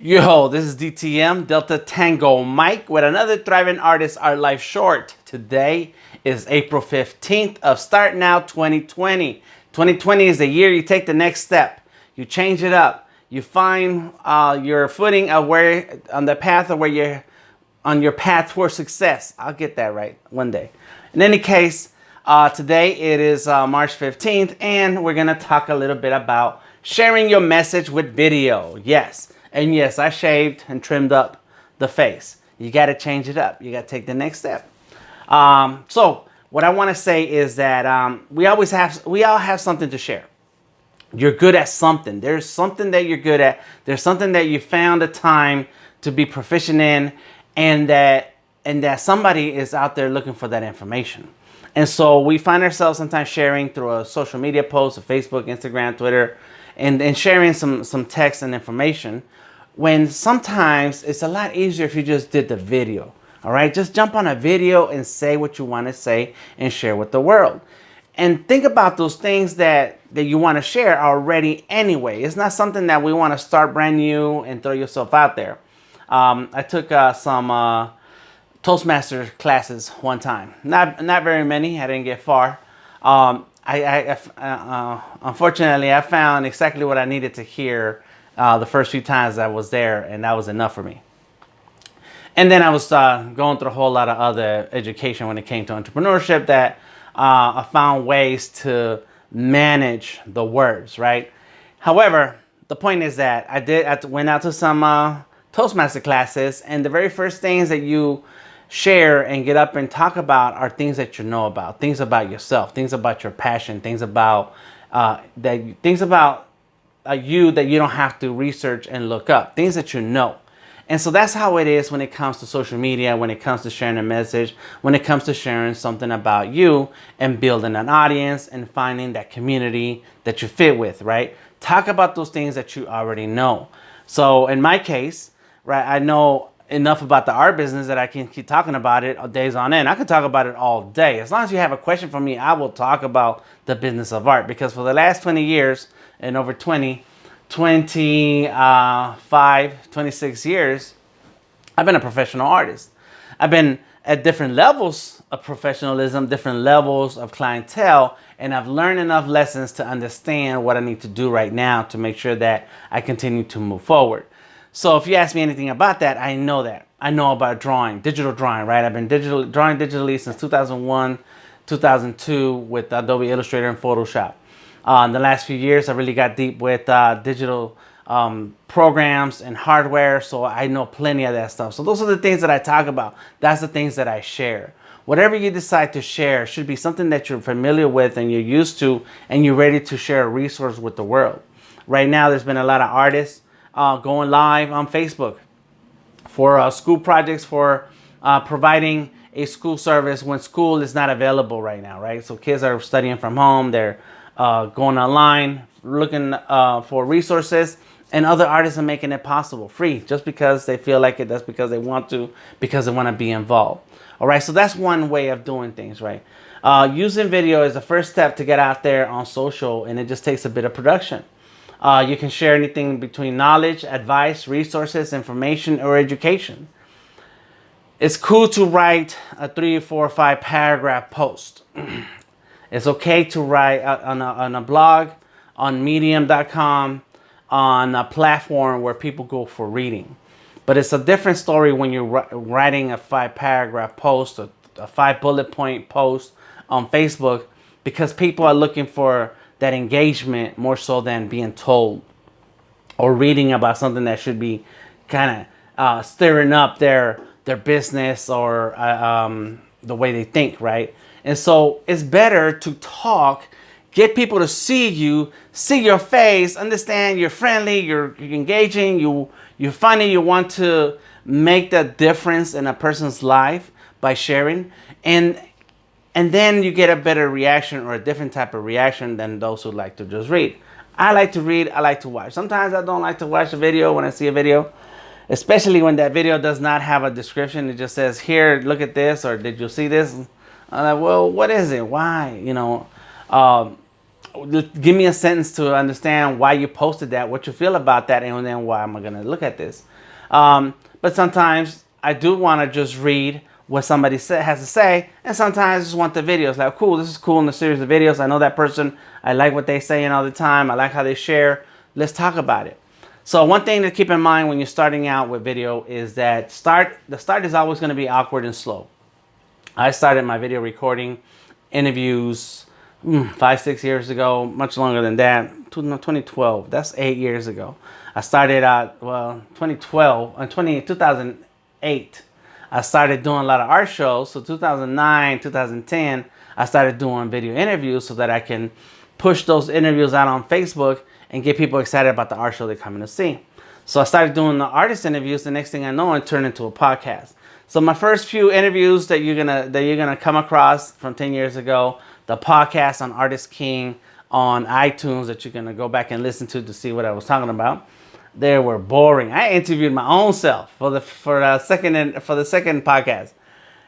Yo, this is DTM, Delta Tango Mike, with another Thriving Artist Art Life Short. Today is April 15th of Start Now 2020. 2020 is the year you take the next step. You change it up. You find your footing of where on the path of where you're on your path for success. I'll get that right one day. In any case, today it is March 15th, and we're going to talk a little bit about sharing your message with video. Yes. And yes, I shaved and trimmed up the face. You got to change it up. You got to take the next step. So what I want to say is that we all have something to share. You're good at something. There's something that you're good at. There's something that you found a time to be proficient in, and that somebody is out there looking for that information. And so we find ourselves sometimes sharing through a social media post, a Facebook, Instagram, Twitter, and sharing some text and information, when sometimes it's a lot easier if you just did the video. All right, just jump on a video and say what you want to say and share with the world. And think about those things that you want to share already anyway. It's not something that we want to start brand new and throw yourself out there. I took some Toastmasters classes one time. Not very many. I didn't get far. Unfortunately, I found exactly what I needed to hear the first few times I was there, and that was enough for me. And then I was going through a whole lot of other education when it came to entrepreneurship, that I found ways to manage the words, right? However, the point is that I went out to some Toastmaster classes, and the very first things that you share and get up and talk about are things that you know about, things about yourself, things about your passion, things about you that you don't have to research and look up, things that you know. And so that's how it is when it comes to social media, when it comes to sharing a message, when it comes to sharing something about you and building an audience and finding that community that you fit with, right? Talk about those things that you already know. So in my case, right, I know enough about the art business that I can keep talking about it days on end. I could talk about it all day. As long as you have a question for me, I will talk about the business of art, because for the last 20 years and over 26 years, I've been a professional artist. I've been at different levels of professionalism, different levels of clientele, and I've learned enough lessons to understand what I need to do right now to make sure that I continue to move forward. So if you ask me anything about that, I know that. I know about drawing, digital drawing, right? I've been drawing digitally since 2001, 2002 with Adobe Illustrator and Photoshop. In the last few years, I really got deep with digital programs and hardware, so I know plenty of that stuff. So those are the things that I talk about. That's the things that I share. Whatever you decide to share should be something that you're familiar with and you're used to, and you're ready to share a resource with the world. Right now, there's been a lot of artists going live on Facebook for school projects, for providing a school service when school is not available right now, right? So kids are studying from home, they're going online, looking for resources, and other artists are making it possible, free, just because they feel like it, that's because they want to, because they want to be involved. All right, so that's one way of doing things, right? Using video is the first step to get out there on social, and it just takes a bit of production. You can share anything between knowledge, advice, resources, information, or education. It's cool to write a 3, 4, 5 paragraph post. It's okay to write on a blog, on medium.com, on a platform where people go for reading. But it's a different story when you're writing a 5 paragraph post, or a 5 bullet point post on Facebook, because people are looking for that engagement more so than being told or reading about something that should be kind of stirring up their business or the way they think, right? And so it's better to talk, get people to see you, see your face, understand you're friendly, you're engaging, you're funny, you want to make that difference in a person's life by sharing, and then you get a better reaction or a different type of reaction than those who like to just read. I like to read, I like to watch. Sometimes I don't like to watch a video when I see a video, especially when that video does not have a description. It just says, here, look at this, or did you see this? I'm like, well, what is it? Why? give me a sentence to understand why you posted that, what you feel about that, and then why am I going to look at this. But sometimes I do want to just read what somebody has to say, and sometimes I just want the videos. Like, cool, this is cool in the series of videos. I know that person. I like what they're saying all the time. I like how they share. Let's talk about it. So one thing to keep in mind when you're starting out with video is that the start is always going to be awkward and slow. I started my video recording interviews 5-6 years ago, much longer than that. 2012. That's 8 years ago. I started 2008. I started doing a lot of art shows. So 2009, 2010, I started doing video interviews so that I can push those interviews out on Facebook and get people excited about the art show they're coming to see. So I started doing the artist interviews. The next thing I know, it turned into a podcast. So my first few interviews that you're gonna come across from 10 years ago, the podcast on Artist King on iTunes that you're gonna go back and listen to see what I was talking about. They were boring. I interviewed my own self for the second podcast,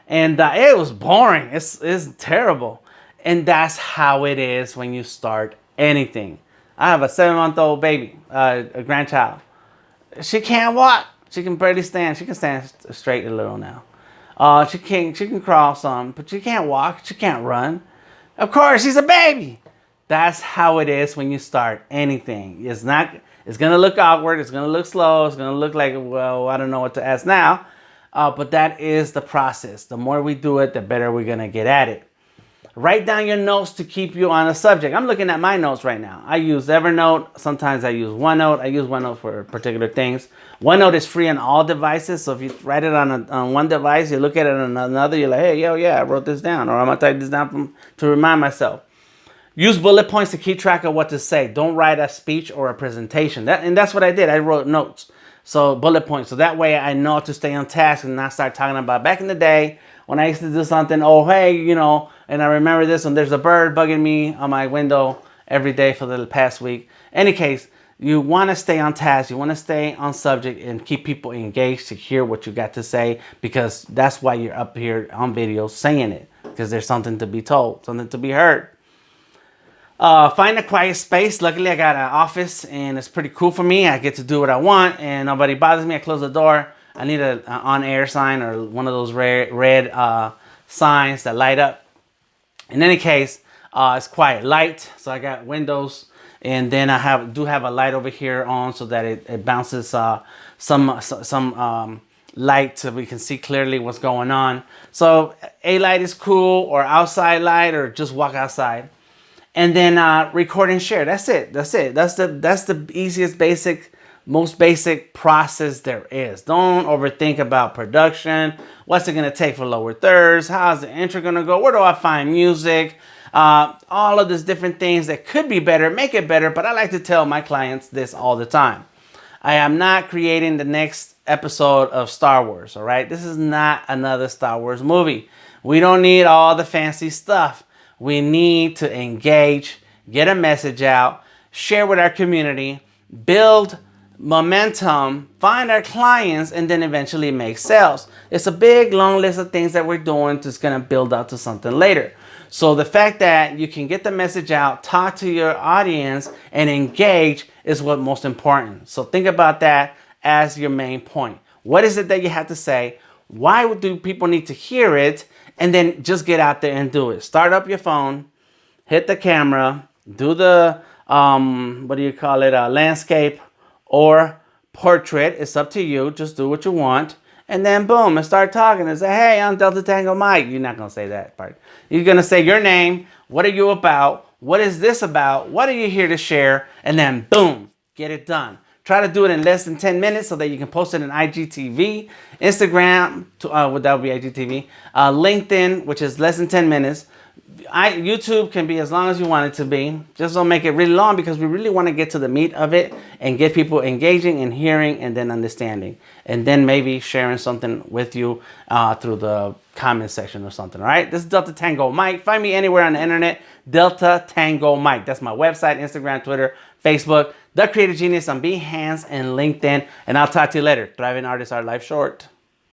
and it was boring. It's terrible, and that's how it is when you start anything. I have a 7-month-old baby, a grandchild. She can't walk. She can barely stand. She can stand straight a little now. She can crawl some, but she can't walk. She can't run. Of course, she's a baby. That's how it is when you start anything. It's gonna look awkward. It's gonna look slow. It's gonna look like, well, I don't know what to ask now. But that is the process. The more we do it, the better we're gonna get at it. Write down your notes to keep you on a subject. I'm looking at my notes right now. I use EverNote. Sometimes I use OneNote. I use OneNote for particular things. OneNote is free on all devices. So if you write it on one device, you look at it on another, you're like, hey, I wrote this down. Or I'm going to type this down to remind myself. Use bullet points to keep track of what to say. Don't write a speech or a presentation. That's what I did. I wrote notes. So bullet points. So that way I know to stay on task and not start talking about back in the day when I used to do something. Oh, hey, and I remember this one. There's a bird bugging me on my window every day for the past week. Any case, you want to stay on task. You want to stay on subject and keep people engaged to hear what you got to say, because that's why you're up here on video saying it, because there's something to be told, something to be heard. Find a quiet space. Luckily, I got an office, and it's pretty cool for me. I get to do what I want, and nobody bothers me. I close the door. I need an on-air sign or one of those red signs that light up. In any case, it's quiet light. So I got windows, and then I do have a light over here on so that it bounces some light so we can see clearly what's going on. So a light is cool, or outside light, or just walk outside. And then record and share. That's it. That's the easiest, most basic process there is. Don't overthink about production. What's it gonna take for lower thirds? How's the intro gonna go? Where do I find music? All of these different things that could be better, make it better. But I like to tell my clients this all the time. I am not creating the next episode of Star Wars. All right, this is not another Star Wars movie. We don't need all the fancy stuff. We need to engage, get a message out, share with our community, build momentum, find our clients, and then eventually make sales. It's a big, long list of things that we're doing that's going to build up to something later. So the fact that you can get the message out, talk to your audience, and engage is what's most important. So think about that as your main point. What is it that you have to say? Why do people need to hear it? And then just get out there and do it. Start up your phone, hit the camera, do the, landscape or portrait. It's up to you. Just do what you want. And then boom, and start talking and say, hey, I'm Delta Tango Mike. You're not going to say that part. You're going to say your name. What are you about? What is this about? What are you here to share? And then boom, get it done. Try to do it in less than 10 minutes so that you can post it in IGTV, Instagram, that would be IGTV, LinkedIn, which is less than 10 minutes. YouTube can be as long as you want it to be. Just don't make it really long, because we really want to get to the meat of it and get people engaging and hearing and then understanding. And then maybe sharing something with you through the comment section or something, all right? This is Delta Tango Mike. Find me anywhere on the internet, Delta Tango Mike. That's my website, Instagram, Twitter, Facebook, The Creative Genius on Behance and LinkedIn. And I'll talk to you later. Thriving artists are life short.